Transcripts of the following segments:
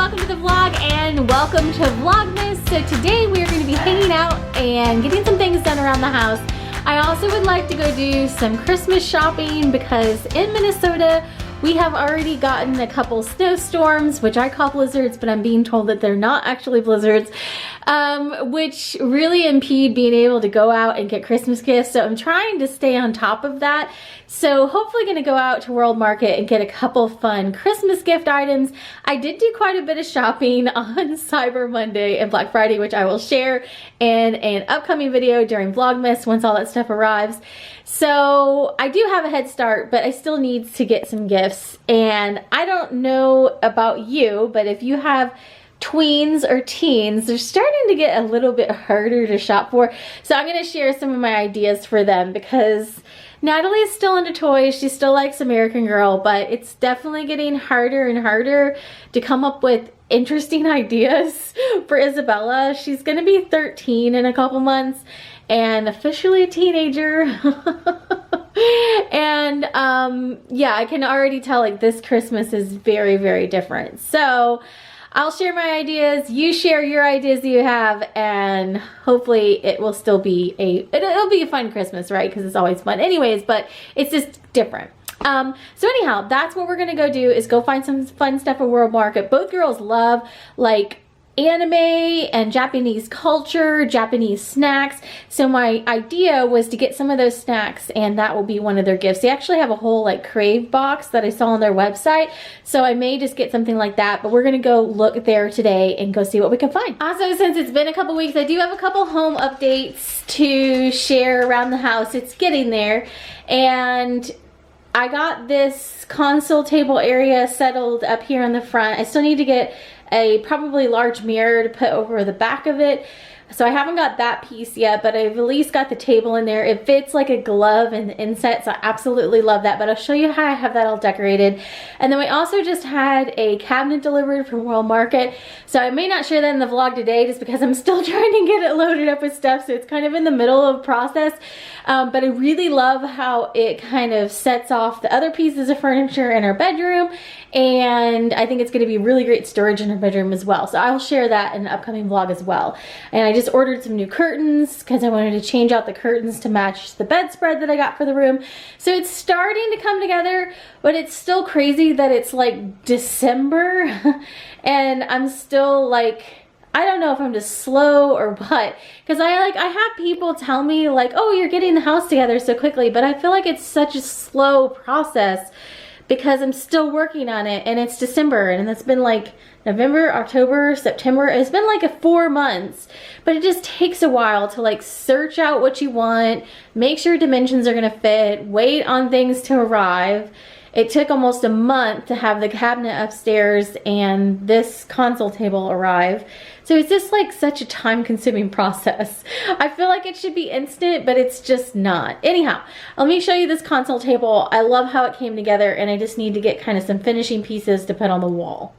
welcome to the vlog and welcome to Vlogmas. So today we are going to be hanging out and getting some things done around the house. I also would like to go do some Christmas shopping because in Minnesota we have already gotten a couple snowstorms, which I call blizzards, but I'm being told that they're not actually blizzards, which really impede being able to go out and get Christmas gifts. So I'm trying to stay on top of that. So hopefully gonna go out to World Market and get a couple fun Christmas gift items. I did do quite a bit of shopping on Cyber Monday and Black Friday, which I will share in an upcoming video during Vlogmas once all that stuff arrives. So I do have a head start, but I still need to get some gifts. And I don't know about you, but if you have tweens or teens, they're starting to get a little bit harder to shop for. So I'm gonna share some of my ideas for them because Natalie is still into toys. She still likes American Girl, but it's definitely getting harder and harder to come up with interesting ideas for Isabella. She's gonna be 13 in a couple months and officially a teenager. And yeah, I can already tell like this Christmas is very, very different. So I'll share my ideas, you share your ideas that you have, and hopefully it will still be it'll be a fun Christmas, right? Because it's always fun anyways, but it's just different. So anyhow, that's what we're gonna go do, is go find some fun stuff at World Market. Both girls love like anime and Japanese culture, Japanese snacks. So my idea was to get some of those snacks and that will be one of their gifts. They actually have a whole like Crave box that I saw on their website. So I may just get something like that, but we're gonna go look there today and go see what we can find. Also, since it's been a couple weeks, I do have a couple home updates to share around the house. It's getting there. And I got this console table area settled up here in the front. I still need to get a probably large mirror to put over the back of it. So I haven't got that piece yet, but I've at least got the table in there. It fits like a glove and the inset, so I absolutely love that. But I'll show you how I have that all decorated. And then we also just had a cabinet delivered from World Market. So I may not share that in the vlog today just because I'm still trying to get it loaded up with stuff. So it's kind of in the middle of process. But I really love how it kind of sets off the other pieces of furniture in our bedroom. And I think it's going to be really great storage in our bedroom as well. So I'll share that in an upcoming vlog as well. And I just ordered some new curtains because I wanted to change out the curtains to match the bedspread that I got for the room. So it's starting to come together, but it's still crazy that it's like December and I'm still like, I don't know if I'm just slow or what, because I have people tell me like, oh, you're getting the house together so quickly, but I feel like it's such a slow process because I'm still working on it and it's December and it's been like November, October, September. It's been like 4 months, but it just takes a while to like search out what you want, make sure dimensions are gonna fit, wait on things to arrive. It took almost a month to have the cabinet upstairs and this console table arrive. So it's just like such a time-consuming process. I feel like it should be instant, but it's just not. Anyhow, let me show you this console table. I love how it came together and I just need to get kind of some finishing pieces to put on the wall.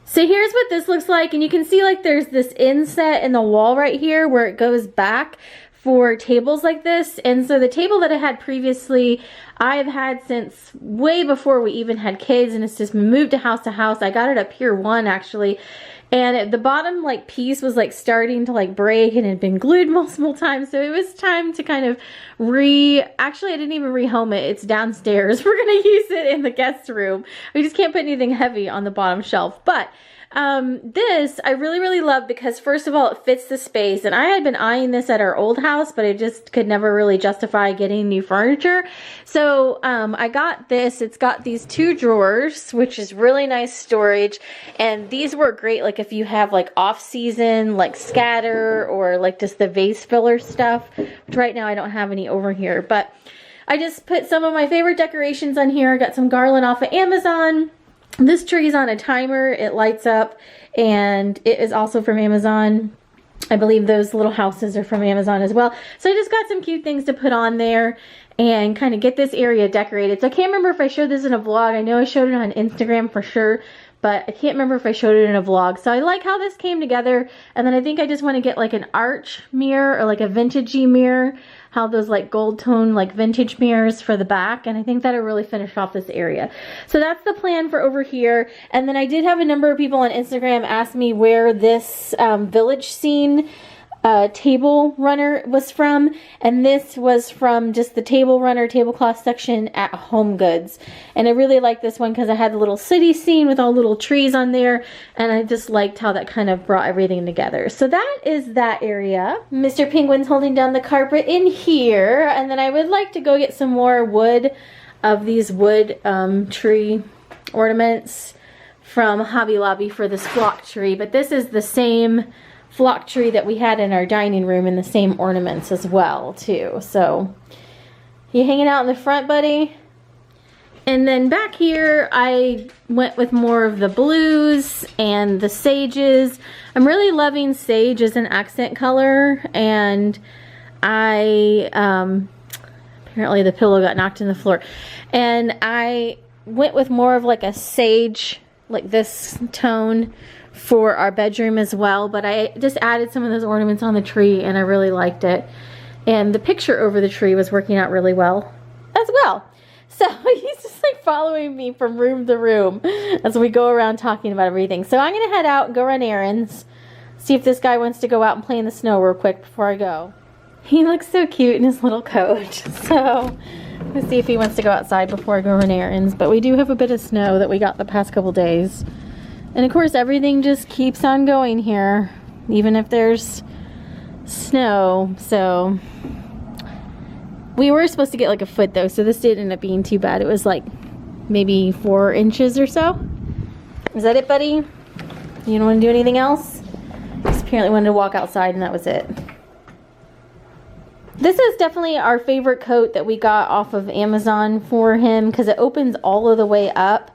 So here's what this looks like, and you can see like there's this inset in the wall right here where it goes back for tables like this. And so the table that I had previously, I've had since way before we even had kids, and it's just moved to house. I got it up here one actually, and the bottom like piece was like starting to like break and it had been glued multiple times. So it was time to kind of actually I didn't even rehome it. It's downstairs. We're gonna use it in the guest room. We just can't put anything heavy on the bottom shelf. But this I really love because first of all it fits the space, and I had been eyeing this at our old house, but I just could never really justify getting new furniture. So I got this. It's got these 2 drawers, which is really nice storage, and these work great like if you have like off-season like scatter or like just the vase filler stuff, which right now I don't have any over here. But I just put some of my favorite decorations on here. I got some garland off of Amazon. This tree is on a timer, it lights up, and it is also from Amazon. I believe those little houses are from Amazon as well. So I just got some cute things to put on there and kind of get this area decorated. So I can't remember if I showed this in a vlog. I know I showed it on Instagram for sure, but I can't remember if I showed it in a vlog. So I like how this came together. And then I think I just want to get like an arch mirror or like a vintagey mirror. How those like gold tone like vintage mirrors for the back, and I think that'll really finish off this area. So that's the plan for over here. And then I did have a number of people on Instagram ask me where this village scene table runner was from, and this was from just the table runner tablecloth section at Home Goods. And I really like this one because I had the little city scene with all little trees on there, and I just liked how that kind of brought everything together. So that is that area. Mr. Penguin's holding down the carpet in here, and then I would like to go get some more wood of these wood tree ornaments from Hobby Lobby for this flock tree, but this is the same flock tree that we had in our dining room, and the same ornaments as well too. So you hanging out in the front, buddy? And then back here I went with more of the blues and the sages. I'm really loving sage as an accent color, and I apparently the pillow got knocked in the floor, and I went with more of like a sage, like this tone for our bedroom as well. But I just added some of those ornaments on the tree, and I really liked it, and the picture over the tree was working out really well as well. So he's just like following me from room to room as we go around talking about everything. So I'm gonna head out and go run errands, see if this guy wants to go out and play in the snow real quick before I go. He looks so cute in his little coat, so let's see if he wants to go outside before I go run errands. But we do have a bit of snow that we got the past couple days. And of course everything just keeps on going here, even if there's snow. So we were supposed to get like a foot though, so this did end up being too bad. It was like maybe 4 inches or so. Is that it, buddy? You don't want to do anything else? Just apparently wanted to walk outside, and that was it. This is definitely our favorite coat that we got off of Amazon for him because it opens all of the way up.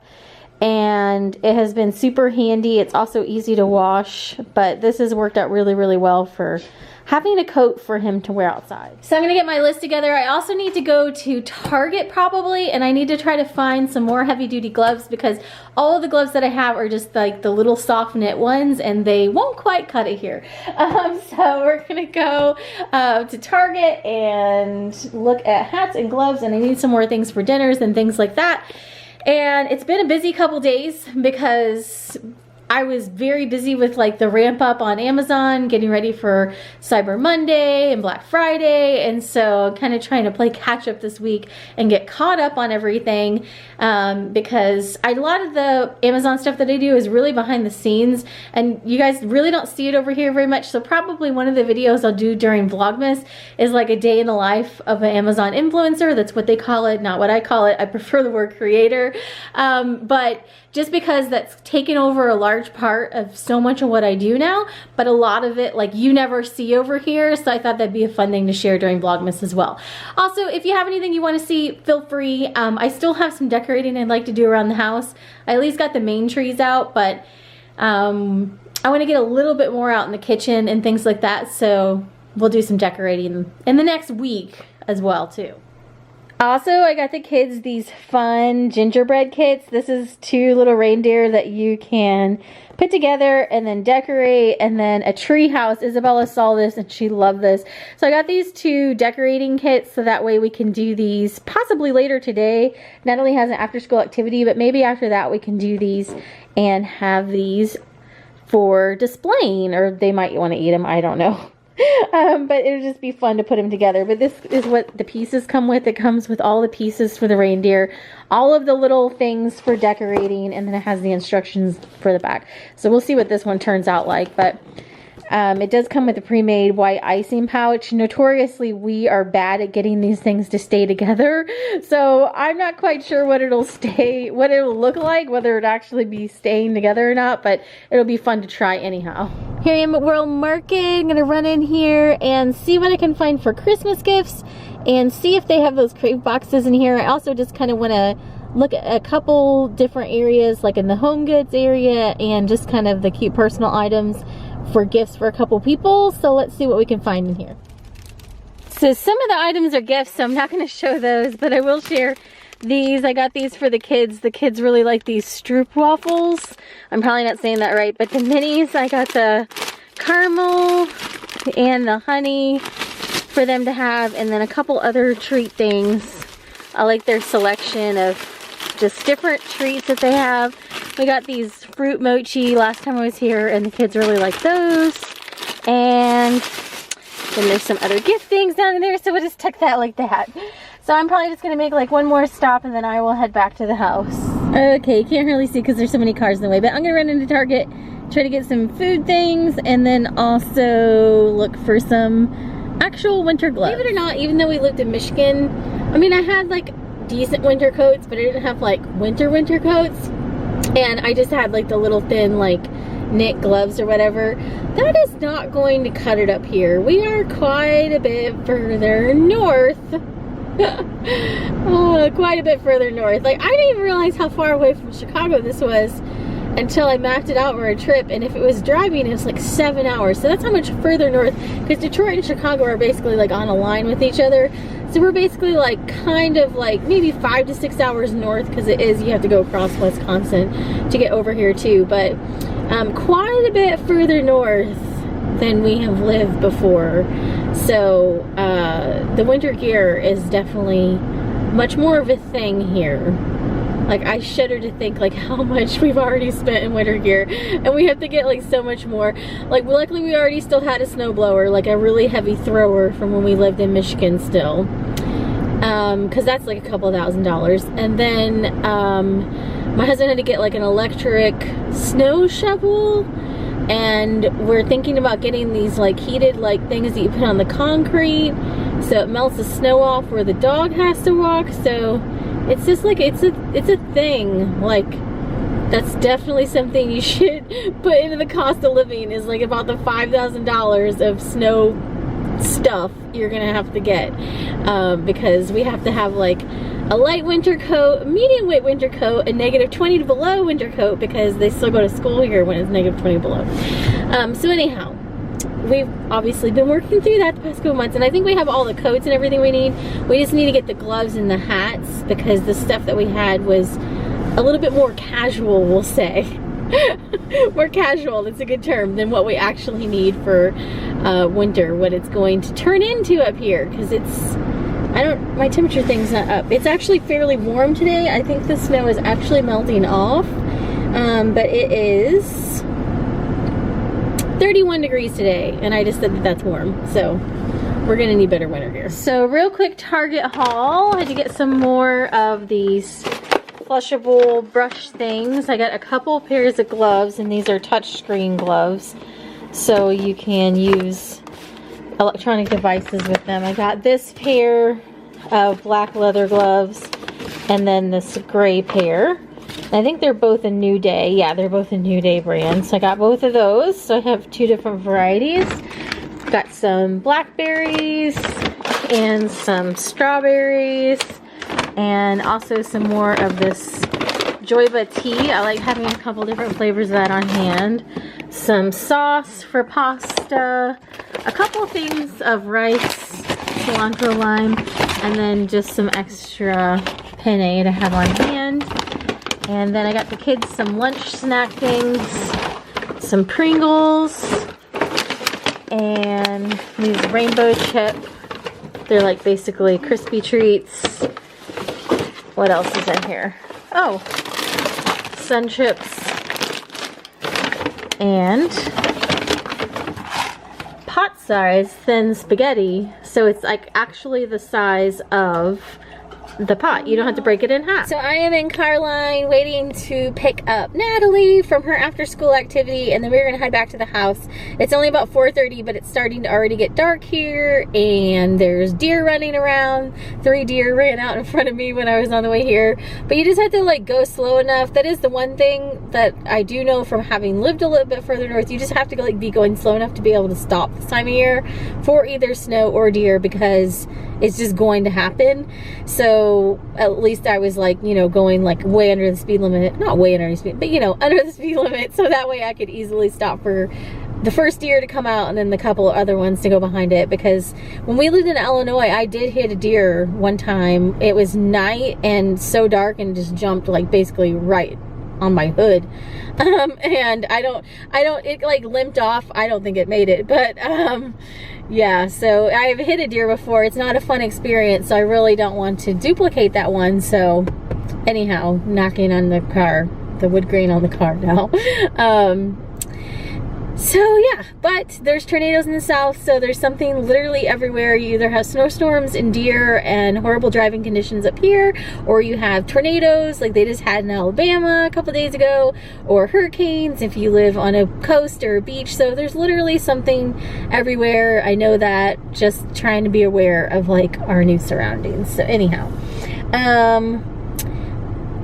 And it has been super handy. It's also easy to wash, but this has worked out really, really well for having a coat for him to wear outside. So I'm gonna get my list together. I also need to go to Target probably, and I need to try to find some more heavy duty gloves because all of the gloves that I have are just like the little soft knit ones, and they won't quite cut it here. So we're gonna go to Target and look at hats and gloves, and I need some more things for dinners and things like that. And it's been a busy couple days because I was very busy with like the ramp up on Amazon, getting ready for Cyber Monday and Black Friday, and so kind of trying to play catch up this week and get caught up on everything because a lot of the Amazon stuff that I do is really behind the scenes, and you guys really don't see it over here very much. So probably one of the videos I'll do during Vlogmas is like a day in the life of an Amazon influencer. That's what they call it, not what I call it. I prefer the word creator, but just because that's taken over a large part of so much of what I do now, but a lot of it like you never see over here, so I thought that'd be a fun thing to share during Vlogmas as well. Also, if you have anything you want to see, feel free. I still have some decorating I'd like to do around the house. I at least got the main trees out, but I want to get a little bit more out in the kitchen and things like that, so we'll do some decorating in the next week as well too. Also, I got the kids these fun gingerbread kits. This is 2 little reindeer that you can put together and then decorate, and then a tree house. Isabella saw this and she loved this. So I got these 2 decorating kits so that way we can do these possibly later today. Not only has an after school activity, but maybe after that we can do these and have these for displaying, or they might want to eat them, I don't know. But it would just be fun to put them together. But this is what the pieces come with. It comes with all the pieces for the reindeer, all of the little things for decorating, and then it has the instructions for the back. So we'll see what this one turns out like. But it does come with a pre-made white icing pouch. Notoriously, we are bad at getting these things to stay together. So I'm not quite sure what it'll look like, whether it actually be staying together or not, but it'll be fun to try anyhow. Here I am at World Market. I'm gonna run in here and see what I can find for Christmas gifts and see if they have those crave boxes in here. I also just kind of want to look at a couple different areas, like in the home goods area and just kind of the cute personal items for gifts for a couple people. So let's see what we can find in here. So some of the items are gifts, so I'm not going to show those, but I will share These, I got these for the kids. The kids really like these Stroop waffles. I'm probably not saying that right, but the minis, I got the caramel and the honey for them to have, and then a couple other treat things. I like their selection of just different treats that they have. We got these fruit mochi last time I was here, and the kids really like those. And then there's some other gift things down in there, so we'll just tuck that like that. So I'm probably just gonna make like one more stop, and then I will head back to the house. Okay, can't really see because there's so many cars in the way, but I'm gonna run into Target, try to get some food things, and then also look for some actual winter gloves. Believe it or not, even though we lived in Michigan, I mean, I had like decent winter coats, but I didn't have like winter coats. And I just had like the little thin like knit gloves or whatever. That is not going to cut it up here. We are quite a bit further north. Oh, quite a bit further north. Like, I didn't even realize how far away from Chicago this was until I mapped it out for a trip, and if it was driving, it was like 7 hours. So that's how much further north, because Detroit and Chicago are basically like on a line with each other. So we're basically like kind of like maybe 5 to 6 hours north, because it is, you have to go across Wisconsin to get over here too, but quite a bit further north than we have lived before. So the winter gear is definitely much more of a thing here. Like, I shudder to think like how much we've already spent in winter gear, and we have to get like so much more. Like, luckily we already still had a snowblower, like a really heavy thrower from when we lived in Michigan still, because that's like a couple $1,000s. And then my husband had to get like an electric snow shovel, and we're thinking about getting these like heated like things that you put on the concrete so it melts the snow off where the dog has to walk. So it's just like, it's a thing. Like, that's definitely something you should put into the cost of living, is like about the $5,000 of snow stuff you're gonna have to get, because we have to have like a light winter coat, a medium weight winter coat, a -20 below winter coat, because they still go to school here when it's -20 below. So anyhow, we've obviously been working through that the past couple months, and I think we have all the coats and everything we need. We just need to get the gloves and the hats, because the stuff that we had was a little bit more casual, we'll say. More casual, that's a good term, than what we actually need for winter, what it's going to turn into up here, because it's, my temperature thing's not up. It's actually fairly warm today. I think the snow is actually melting off, but it is 31 degrees today, and I just said that that's warm, so we're gonna need better winter gear. So real quick Target haul. I had to get some more of these flushable brush things. I got a couple pairs of gloves, and these are touchscreen gloves, so you can use electronic devices with them. I got this pair of black leather gloves, and then this gray pair. I think they're both a New Day. Yeah, they're both a New Day brand. So I got both of those. So I have two different varieties. Got some blackberries and some strawberries, and also some more of this Joyba tea. I like having a couple different flavors of that on hand. Some sauce for pasta, a couple things of rice, cilantro, lime, and then just some extra penne to have on hand. And then I got the kids some lunch snack things, some Pringles, and these rainbow chip. They're like basically crispy treats. What else is in here? Oh, Sun Chips and pot-size thin spaghetti. So it's like actually the size of the pot. You don't have to break it in half. So I am in Carline waiting to pick up Natalie from her after school activity, and then we're gonna head back to the house. It's only about 4:30, but it's starting to already get dark here, and there's deer running around. 3 deer ran out in front of me when I was on the way here. But you just have to like go slow enough. That is the one thing that I do know from having lived a little bit further north. You just have to like be going slow enough to be able to stop this time of year for either snow or deer, because it's just going to happen. So at least I was like, you know, going like way under the speed limit, not way under the speed, but you know, under the speed limit, so that way I could easily stop for the first deer to come out and then the couple of other ones to go behind it, because when we lived in Illinois, I did hit a deer one time. It was night and so dark and just jumped like basically right on my hood. And it like limped off. I don't think it made it, but yeah, so I've hit a deer before. It's not a fun experience, so I really don't want to duplicate that one. So anyhow, knocking on the car, the wood grain on the car now. So yeah, but there's tornadoes in the south, so there's something literally everywhere. You either have snowstorms and deer and horrible driving conditions up here, or you have tornadoes like they just had in Alabama a couple days ago, or hurricanes if you live on a coast or a beach. So there's literally something everywhere. I know that, just trying to be aware of like our new surroundings. So anyhow,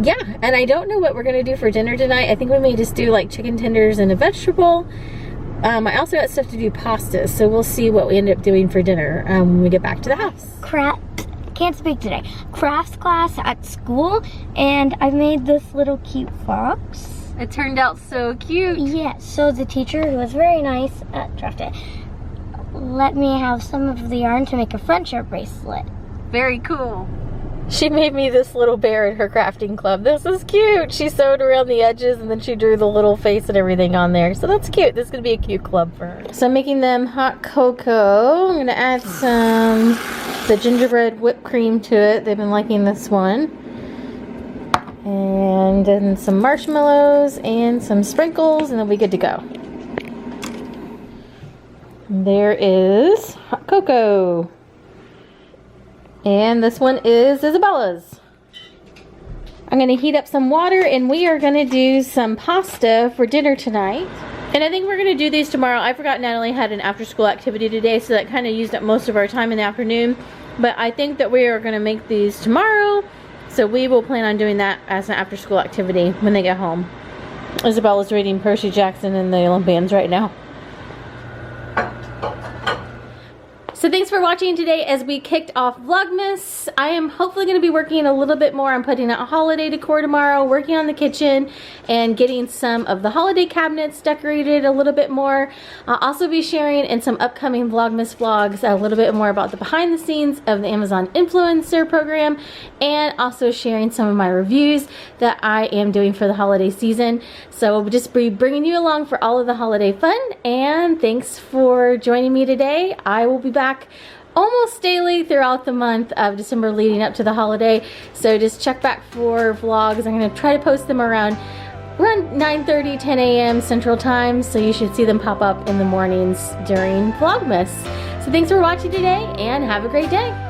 yeah, and I don't know what we're gonna do for dinner tonight. I think we may just do like chicken tenders and a vegetable. I also got stuff to do pasta, so we'll see what we end up doing for dinner when we get back to the house. Can't speak today. Crafts class at school, and I made this little cute fox. It turned out so cute. Yeah, so the teacher, who was very nice, let me have some of the yarn to make a friendship bracelet. Very cool. She made me this little bear in her crafting club. This is cute. She sewed around the edges and then she drew the little face and everything on there. So that's cute. This is going to be a cute club for her. So I'm making them hot cocoa. I'm going to add the gingerbread whipped cream to it. They've been liking this one. And then some marshmallows and some sprinkles, and they'll be good to go. And there is hot cocoa. And this one is Isabella's. I'm gonna heat up some water and we are gonna do some pasta for dinner tonight. And I think we're gonna do these tomorrow. I forgot Natalie had an after school activity today, so that kind of used up most of our time in the afternoon. But I think that we are gonna make these tomorrow. So we will plan on doing that as an after school activity when they get home. Isabella's reading Percy Jackson and the Olympians right now. So thanks for watching today as we kicked off Vlogmas. I am hopefully going to be working a little bit more on putting out holiday decor tomorrow, working on the kitchen, and getting some of the holiday cabinets decorated a little bit more. I'll also be sharing in some upcoming Vlogmas vlogs a little bit more about the behind the scenes of the Amazon Influencer program, and also sharing some of my reviews that I am doing for the holiday season. So we'll just be bringing you along for all of the holiday fun, and thanks for joining me today. I will be back almost daily throughout the month of December leading up to the holiday, so just check back for vlogs. I'm going to try to post them around 9:30, 10 a.m. Central Time, so you should see them pop up in the mornings during Vlogmas. So thanks for watching today and have a great day.